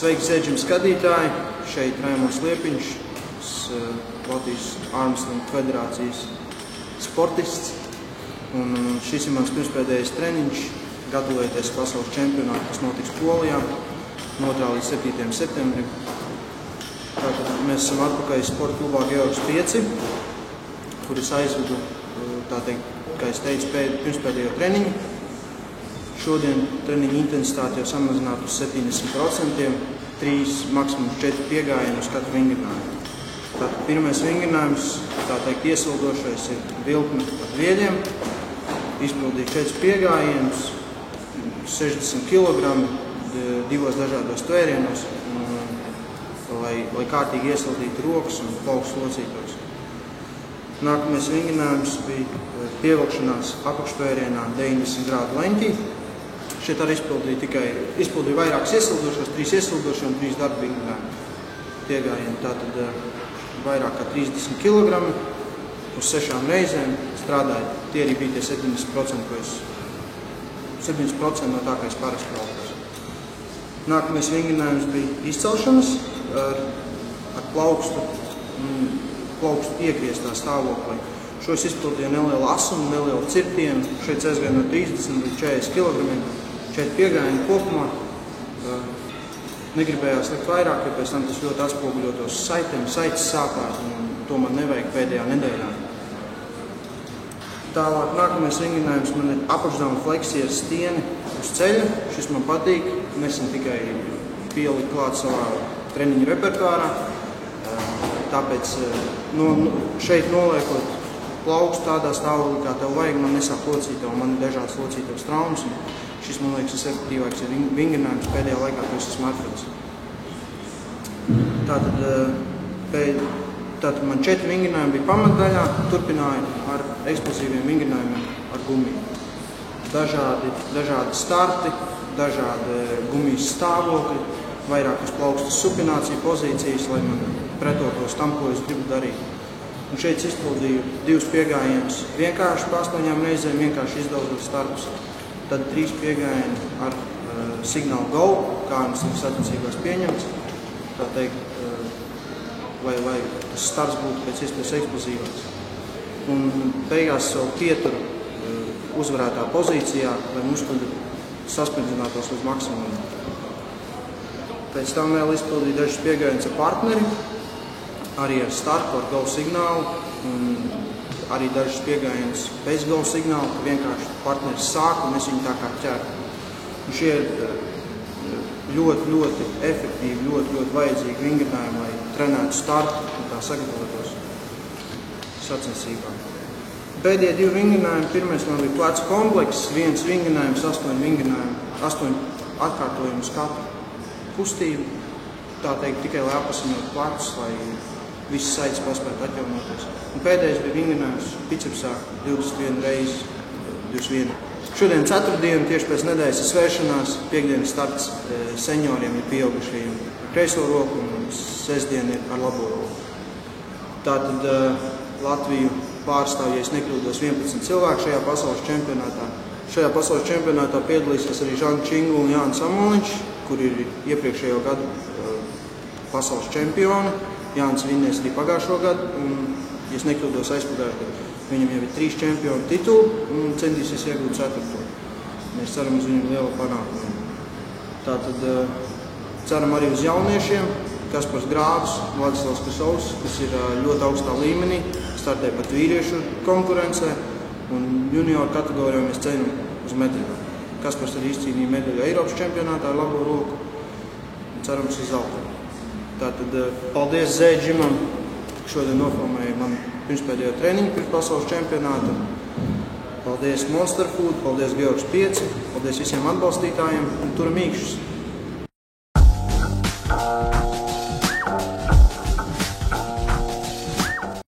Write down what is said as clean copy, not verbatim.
Sveiki, Zēģim skatītāji! Šeit Raimons Liepiņš, Latvijas Armstronga federācijas sportists. Un šis ir mans pirmspēdējais treniņš, gatavojoties pasaules čempionātu, kas notiks Polijā no 2. līdz 7. septembrim. Tātad mēs esam atpakaļ sporta klubā Georgs 5, kur es aizvedu, tā teikt, kā es teicu, pirmspēdējo treniņu. Šodien treniņa intensitāte jau samazināta uz 70%, 3, maksimums 4 piegājieni uz katru vingrinājumu. Tātad pirmais vingrinājums, tā teikt, iesildošais ir vilkme ar vieļiem, izpildīt 4 piegājienus, 60 kg, 2 dažādos tvērienos, lai kārtīgi iesildītu rokas un plaukus locītos. Nākamais vingrinājums bija pievilkšanās apakštvērienā 90 grādu leņķī. Šeit arī izpildīja vairākas iesildošos, 3 iesildošos un 3 darba vingrinājumu piegājienu. Tātad vairāk kā 30 kg uz 6 reizēm strādāja. Tie arī bija tie 70% no tā, kā es parasti plaukos. Nākamais vingrinājums bija izcelšanas ar plaukstu iegrieztā stāvoklī. Šo es izpildīju nelielu asumu, nelielu cirtienu. Šeit aizgāja no 30 līdz 40 kg. 4 piegājieni kopumā. Negribējās likt vairāk, jo pēc tam tas ļoti atspoguļotos saitēm, saites sāpētu, un to man nevajag pēdējā nedēļā. Tālāk nākamais vingrinājums man ir apakšdāma fleksija ar stieni uz ceļa. Šis man patīk. Nesen tikai pieliku klāt savā treniņu repertuārā. Tāpēc šeit noliekot plaukstu tādā stāvoklī, kā tev vajag, man nesāk locītev, man ir dažādas locītevas traumas. Šis, man liekas, ir efektīvāks vingrinājums pēdējā laikā, ko es esmu atradis. Tātad man 4 vingrinājumi bija pamatdaļā, turpināju ar eksplozīviem vingrinājumiem ar gumiju. Dažādi starti, dažādi gumijas stāvokļi, vairākas plaukstas supinācija pozīcijas, lai man pretotos tam, ko es gribu darīt. Un šeit izpildīju 2 piegājienus vienkārši pa 8 reizēm, vienkārši izdaužot startus. Tad 3 piegājieni ar signālu go, kā mums ir sacensībās pieņemts. Tā teikt, lai tas starts būtu pēc iespējas eksplozīvāks. Un beigās savu pieturu uzvarētā pozīcijā, lai muskuļi sasprindzinātos līdz maksimumam. Pēc tam vēl izpildīju dažas piegājienus ar partneri, arī ar startu, ar go signālu, un arī dažas piegājienus bez go signāla, ka vienkārši partneris sāk un es viņu tā kā ķertu. Un šie ir ļoti efektīvi, ļoti vajadzīgi vingrinājumi, lai trenētu startu un tā sagatavotos sacensībām. Pēdējie 2 vingrinājumi, pirmais man bija plecu komplekss, 1 vingrinājums, 8 atkārtojumu uz katru kustību. Tā teikt, tikai lai apasiņot plecus, lai visas saites paspētu atjaunoties. Un pēdējais bija vingrinājums bicepsā 21 reizes, 21. Šodien ceturtdiena, tieši pēc nedēļas svēršanās, piekdienas starts senioriem ir pieaugušajiem ar kreiso roku un sestdien ir ar labo roku. Tātad Latviju pārstāv, ja es nekļūdos, 11 cilvēku šajā pasaules čempionātā. Šajā pasaules čempionātā piedalīsies arī Žanga Čingula un Jānis Amoliņš, kur ir iepriekšējo gadu pasaules čempioni. Jānis vinnēs arī pagājušo gadu, un, ja es nekļūdos aizpagājušo gadu, viņam jau ir 3 čempionu tituli un centīsies iegūt 4. Mēs ceram uz viņu lielu panākumu. Tātad ceram arī uz jauniešiem. Kaspars Grāvs, Vladislavs Krisovs, kas ir ļoti augstā līmenī, startē pat vīriešu konkurencē, un junioru kategorijā mēs ceļam uz medaļu. Kaspars arī izcīnīja medaļu Eiropas čempionātā ar labo roku, un cerams uz zeltu. Tātad paldies Zēģimam, šodien nofilmēja man pirmspēdējo treniņu pirms pasaules čempionāta. Paldies Monster Food, paldies Georgs 5, paldies visiem atbalstītājiem un turam īkšķus.